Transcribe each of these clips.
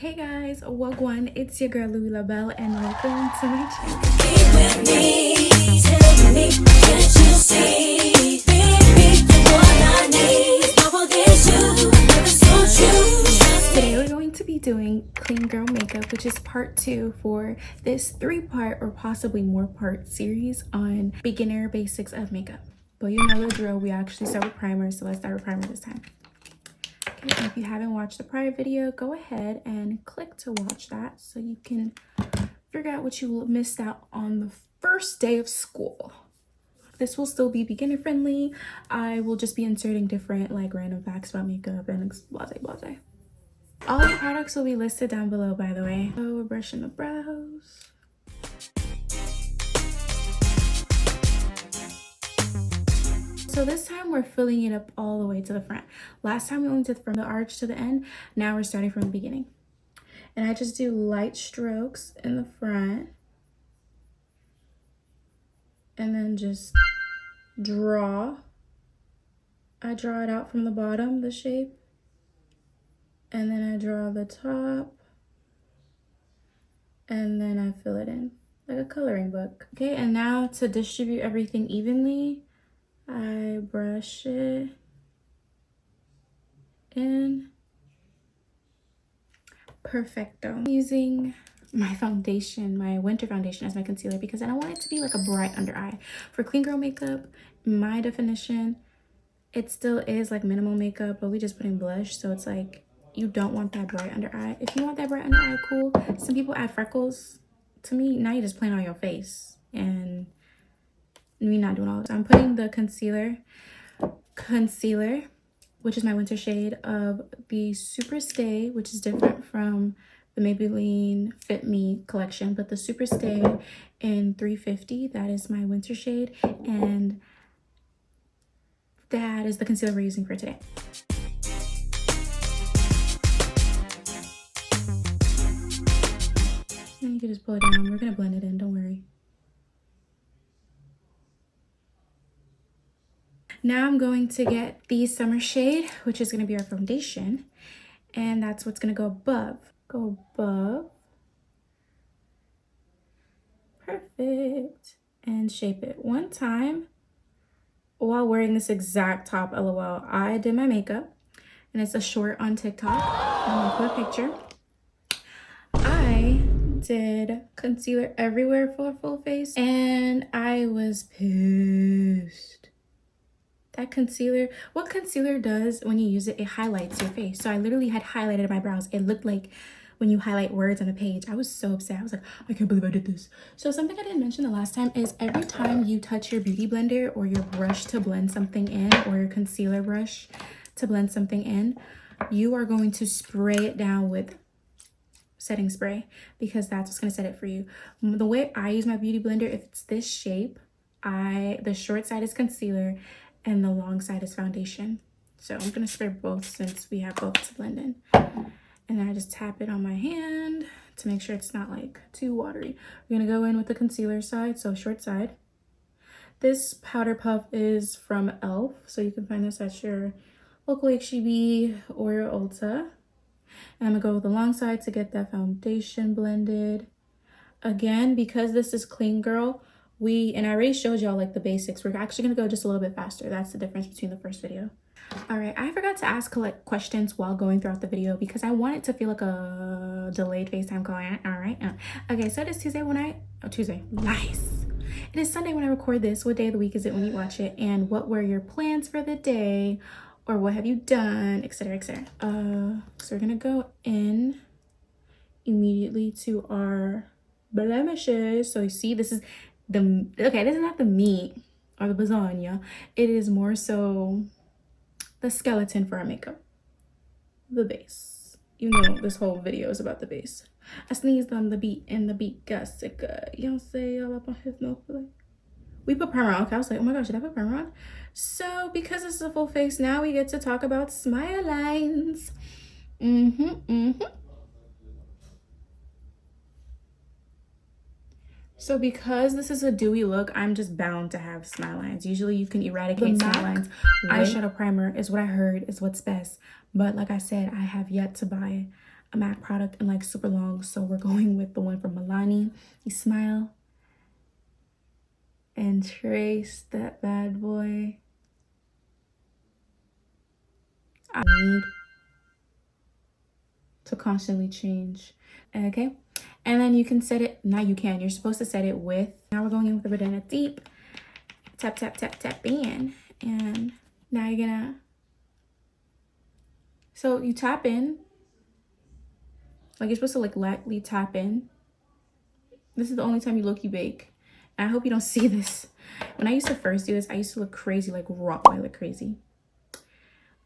Hey guys, wagwan, it's your girl Louie LaBelle and welcome to my channel. Today we're going to be doing clean girl makeup, which is part 2 for this 3-part or possibly more part series on beginner basics of makeup. But you know the drill, we actually start with primer, so let's start with primer this time. Okay, if you haven't watched the prior video, go ahead and click to watch that so you can figure out what you missed out on the first day of school. This will still be beginner friendly. I will just be inserting different like random facts about makeup and blase blase. All the products will be listed down below, by the way. So we're brushing the brows. So this time we're filling it up all the way to the front. Last time we only did from the arch to the end. Now we're starting from the beginning. And I just do light strokes in the front. And then just draw. I draw it out from the bottom, the shape. And then I draw the top. And then I fill it in like a coloring book. Okay, and now to distribute everything evenly, I brush it in. Perfecto. I'm using my foundation, my winter foundation as my concealer because I don't want it to be like a bright under eye. For clean girl makeup, my definition, it still is like minimal makeup, but we just put in blush, so it's like you don't want that bright under eye. If you want that bright under eye, cool. Some people add freckles. To me, now you're just playing on your face, and me not doing all that. So I'm putting the concealer, which is my winter shade of the Super Stay, which is different from the Maybelline Fit Me collection, but the Super Stay in 350, that is my winter shade, and that is the concealer we're using for today. And you can just pull it down. We're gonna blend it in, don't worry. Now I'm going to get the summer shade, which is going to be our foundation, and that's what's going to go above. Go above. Perfect. And shape it one time while wearing this exact top. LOL. I did my makeup, and it's a short on TikTok. I'm going to put a picture. I did concealer everywhere for a full face, and I was pissed. That concealer, what concealer does when you use it, it highlights your face. So I literally had highlighted my brows. It looked like when you highlight words on a page. I was so upset. I was like, I can't believe I did this. So something I didn't mention the last time is every time you touch your beauty blender or your brush to blend something in, or your concealer brush to blend something in, you are going to spray it down with setting spray, because that's what's going to set it for you. The way I use my beauty blender, if it's this shape, the short side is concealer and the long side is foundation. So I'm gonna spray both since we have both to blend in. And then I just tap it on my hand to make sure it's not like too watery. We're gonna go in with the concealer side, so short side. This powder puff is from e.l.f. So you can find this at your local H-E-B or your Ulta. And I'm gonna go with the long side to get that foundation blended. Again, because this is clean girl, and I already showed y'all like the basics. We're actually gonna go just a little bit faster. That's the difference between the first video. All right, I forgot to ask questions while going throughout the video because I want it to feel like a delayed FaceTime call. All right. Okay, so it is Tuesday nice. It is Sunday when I record this. What day of the week is it when you watch it? And what were your plans for the day? Or what have you done, etc., etc. So we're gonna go in immediately to our blemishes. So you see, this is this is not the meat or the lasagna. It is more so the skeleton for our makeup, the base. You know, this whole video is about the base. I sneezed on the beat and the beat got sick. You don't say all up on his nose. We put primer on. Okay, I was like, oh my gosh, did I put primer on? So because this is a full face, now we get to talk about smile lines. So because this is a dewy look, I'm just bound to have smile lines. Usually you can eradicate smile lines. Eyeshadow primer is what I heard is what's best. But like I said, I have yet to buy a MAC product in like super long, so we're going with the one from Milani. You smile and trace that bad boy. I need to constantly change. Okay, and then you can set it. Now you can. You're supposed to set it with. Now we're going in with the Banana Deep. Tap, tap, tap, tap in. And now you're gonna. So you tap in. Like you're supposed to like lightly tap in. This is the only time you look, you bake. And I hope you don't see this. When I used to first do this, I used to look crazy, like Rottweiler crazy.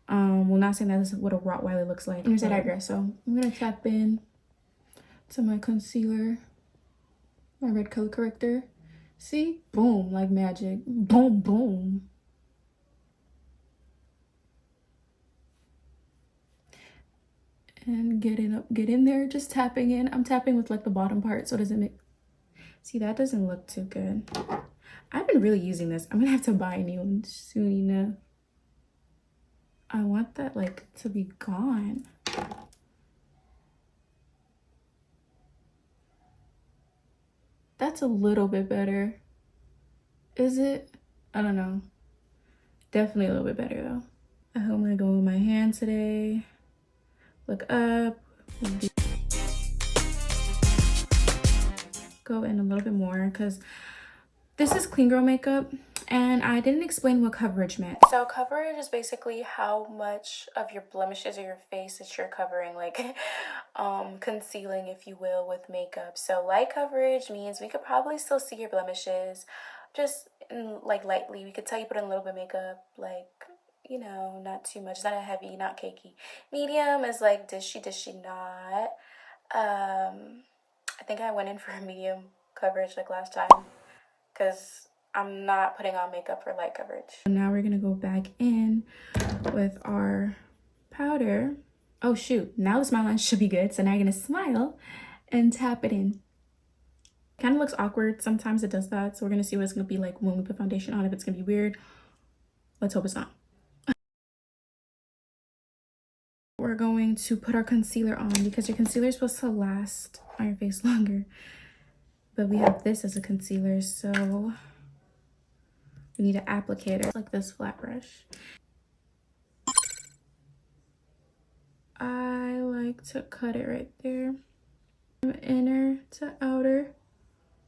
Well, not saying that this is what a Rottweiler looks like. Here's that address. So I'm gonna tap in to my concealer, my red color corrector. See? Boom, like magic. Boom, boom. And get in there, just tapping in. I'm tapping with like the bottom part, so it doesn't make, see, that doesn't look too good. I've been really using this. I'm gonna have to buy a new one soon enough. I want that like to be gone. That's a little bit better. Is it? I don't know. Definitely a little bit better though. I'm gonna go with my hand today. Look up. Go in a little bit more because this is clean girl makeup and I didn't explain what coverage meant. So coverage is basically how much of your blemishes or your face that you're covering, like concealing, if you will, with makeup. So light coverage means we could probably still see your blemishes, just like lightly. We could tell you put in a little bit of makeup, like, you know, not too much, not a heavy, not cakey. Medium is like dishy not. I think I went in for a medium coverage like last time because I'm not putting on makeup for light coverage. Now we're gonna go back in with our powder. Oh shoot, now the smile line should be good. So now you're gonna smile and tap it in. Kind of looks awkward. Sometimes it does that. So we're gonna see what it's gonna be like when we put foundation on. If it's gonna be weird, let's hope it's not. We're going to put our concealer on because your concealer is supposed to last on your face longer. But we have this as a concealer, so we need an applicator like this flat brush. I like to cut it right there. From inner to outer.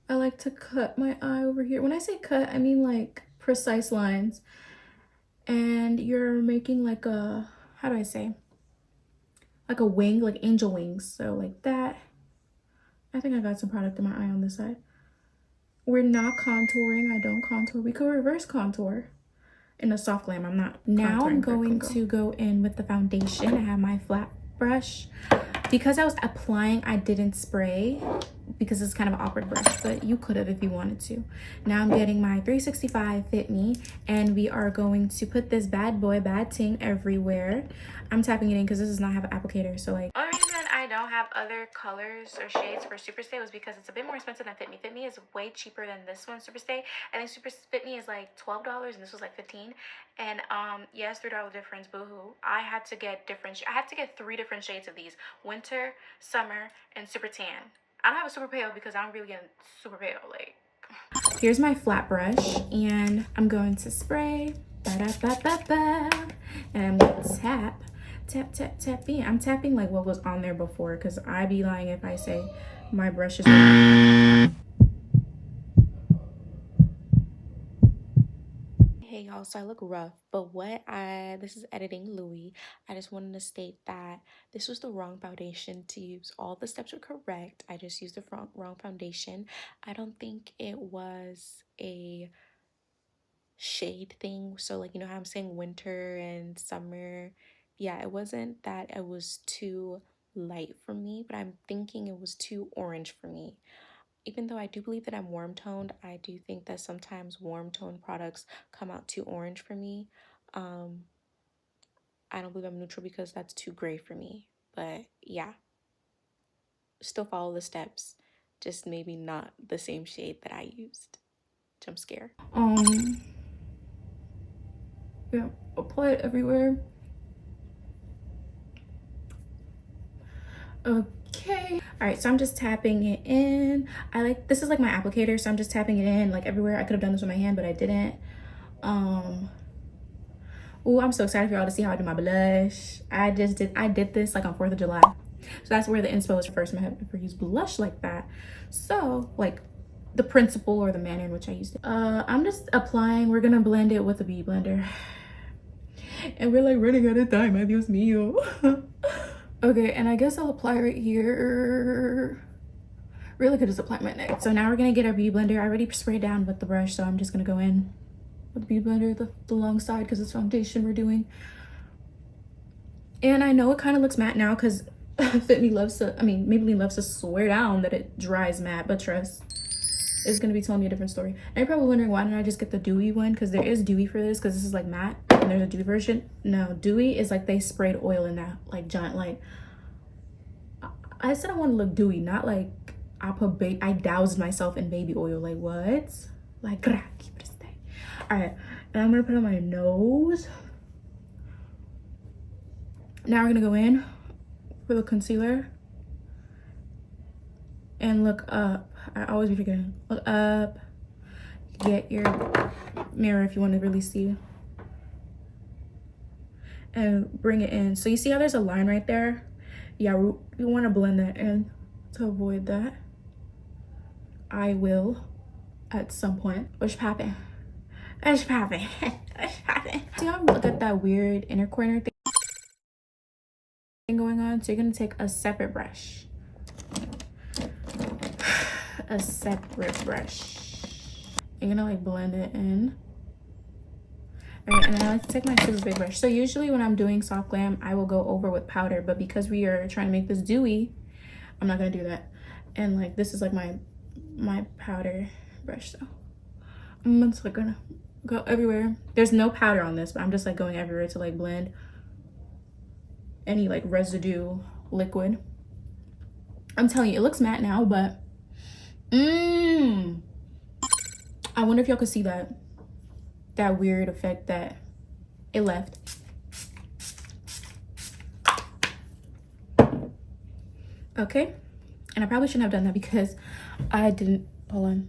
I like to cut my eye over here. When I say cut, I mean like precise lines. And you're making like a, how do I say? Like a wing, like angel wings. So like that. I think I got some product in my eye on this side. We're not contouring. I don't contour. We could reverse contour in a soft glam. I'm not. Now I'm going to go in with the foundation. I have my flat brush. Because I was applying, I didn't spray because it's kind of an awkward brush, but you could have if you wanted to. Now I'm getting my 365 Fit Me, and we are going to put this bad boy, bad ting everywhere. I'm tapping it in because this does not have an applicator, so like. Only reason I don't have other colors or shades for Super Stay was because it's a bit more expensive than Fit Me. Fit Me is way cheaper than this one, Super Stay. I think Super Fit Me is like $12 and this was like $15. And yes, $3 difference, boohoo. I had to get 3 different shades of these: winter, summer, and super tan. I don't have a super pale because I don't really get super pale. Like, here's my flat brush, and I'm going to spray. Ba-da-ba-ba-ba. And I'm gonna tap, tap, tap, tap in. I'm tapping like what was on there before, because I'd be lying if I say my brush is. Hey y'all, so I look rough, but this is editing Louis. I just wanted to state that this was the wrong foundation to use. All the steps were correct. I just used the wrong foundation. I don't think it was a shade thing. So like, you know how I'm saying winter and summer? Yeah, it wasn't that it was too light for me, but I'm thinking it was too orange for me. Even though I do believe that I'm warm toned, I do think that sometimes warm toned products come out too orange for me. I don't believe I'm neutral because that's too gray for me. But yeah, still follow the steps, just maybe not the same shade that I used. Jump scare. Yeah, apply it everywhere. Okay. All right, so I'm just tapping it in. This is like my applicator, so I'm just tapping it in like everywhere. I could have done this with my hand, but I didn't. Oh, I'm so excited for y'all to see how I do my blush. I did this like on 4th of July. So that's where the inspo was first. I have never used blush like that. So like the principle or the manner in which I used it. I'm just applying. We're gonna blend it with a beauty blender. And we're like running out of time. Adios mio. Okay, and I guess I'll apply right here. Really could just apply my neck. So now we're gonna get our beauty blender. I already sprayed down with the brush, so I'm just gonna go in with the beauty blender, the long side, because it's foundation we're doing. And I know it kind of looks matte now because Maybelline loves to swear down that it dries matte, but trust, it's gonna be telling me a different story. And you're probably wondering, why didn't I just get the Dewy one? Because there is Dewy for this, because this is like matte and there's a Dewy version. No, Dewy is like they sprayed oil in that like giant, like I said I want to look dewy, not like I doused myself in baby oil. Like what? Like keep it stay. All right, and I'm gonna put on my nose. Now we're gonna go in with a concealer and look up. I always be forgetting. Look up. Get your mirror if you want to really see. And bring it in. So you see how there's a line right there? Yeah, we want to blend that in to avoid that. I will at some point. What's popping? What's popping? What's popping? See how look at that weird inner corner thing going on? So you're gonna take a separate brush. A separate brush. You're gonna like blend it in. All right, and then I like to take my super big brush. So usually when I'm doing soft glam, I will go over with powder, but because we are trying to make this dewy, I'm not gonna do that. And like this is like my powder brush, so I'm just like gonna go everywhere. There's no powder on this, but I'm just like going everywhere to like blend any like residue liquid. I'm telling you, it looks matte now, but I wonder if y'all could see that weird effect that it left. Okay, and I probably shouldn't have done that because I didn't. Hold on.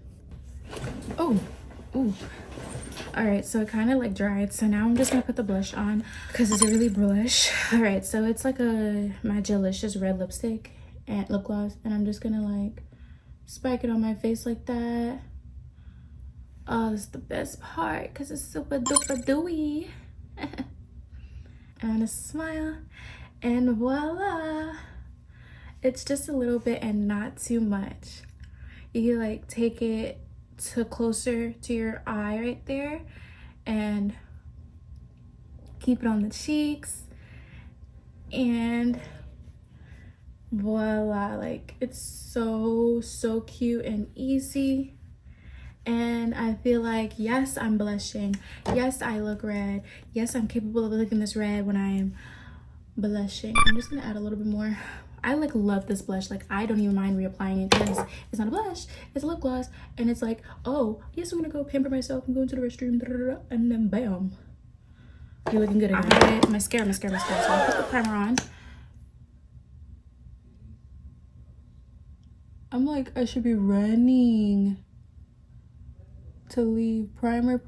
Oh, ooh. All right, so it kind of like dried, so now I'm just gonna put the blush on because it's a really blush. All right, so it's like my Jalicious red lipstick and lip gloss, and I'm just gonna like spike it on my face like that. Oh, this is the best part because it's super duper dewy. And a smile, and voila. It's just a little bit and not too much. You can like take it to closer to your eye right there and keep it on the cheeks, and voila. Like it's so cute and easy. And I feel like, yes, I'm blushing. Yes, I look red. Yes, I'm capable of looking this red when I'm blushing. I'm just gonna add a little bit more. I like love this blush. Like I don't even mind reapplying it because it's not a blush, it's a lip gloss. And it's like, oh, yes, I'm gonna go pamper myself and go into the restroom, and then bam. You're looking good again. Mascara. So I'll put the primer on. I'm like, I should be running to leave. Primer.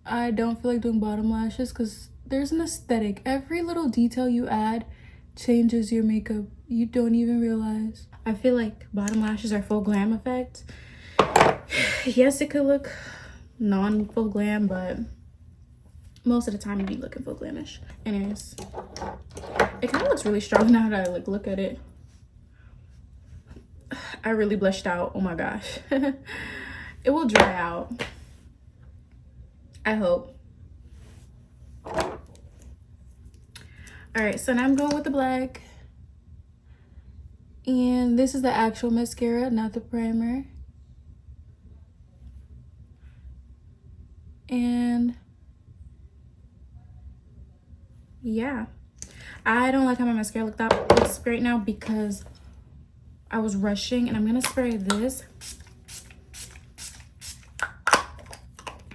I don't feel like doing bottom lashes because there's an aesthetic. Every little detail you add changes your makeup. You don't even realize. I feel like bottom lashes are full glam effect. Yes, it could look non-full glam, but most of the time you be looking full glamish. Anyways, it kind of looks really strong now that I like look at it. I really blushed out. Oh my gosh. It will dry out, I hope. All right, so now I'm going with the black, and this is the actual mascara, not the primer. And yeah, I don't like how my mascara looks right now because I was rushing. And I'm gonna spray this.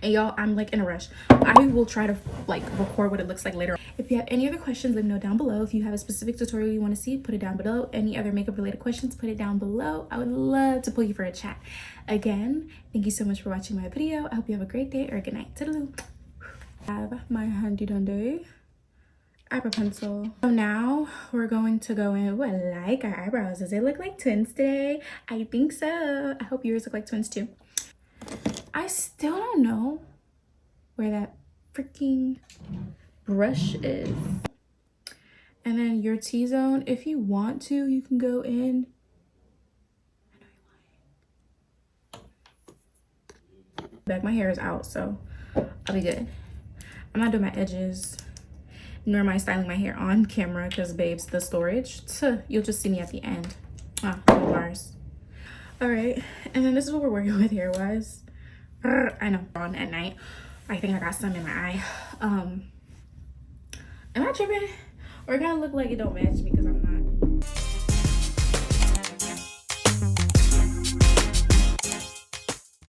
And y'all, I'm like in a rush. I'm I will try to like record what it looks like later. If you have any other questions, let me know down below. If you have a specific tutorial you want to see, put it down below. Any other makeup related questions, put it down below. I would love to pull you for a chat. Again, thank you so much for watching my video. I hope you have a great day or a good night. Toodaloo. I have my handy dandy eyebrow pencil. So now we're going to go in. Ooh, I like our eyebrows. Does it look like twins today? I think so. I hope yours look like twins too. I still don't know where that freaking brush is. And then your T-zone, if you want to, you can go in. Back, my hair is out, so I'll be good. I'm not doing my edges, nor am I styling my hair on camera because, babes, the storage, you'll just see me at the end. Ah, no bars. All right, and then this is what we're working with hair-wise. I know, on at night. I think I got some in my eye. Am I tripping? Or it kind of look like it don't match me because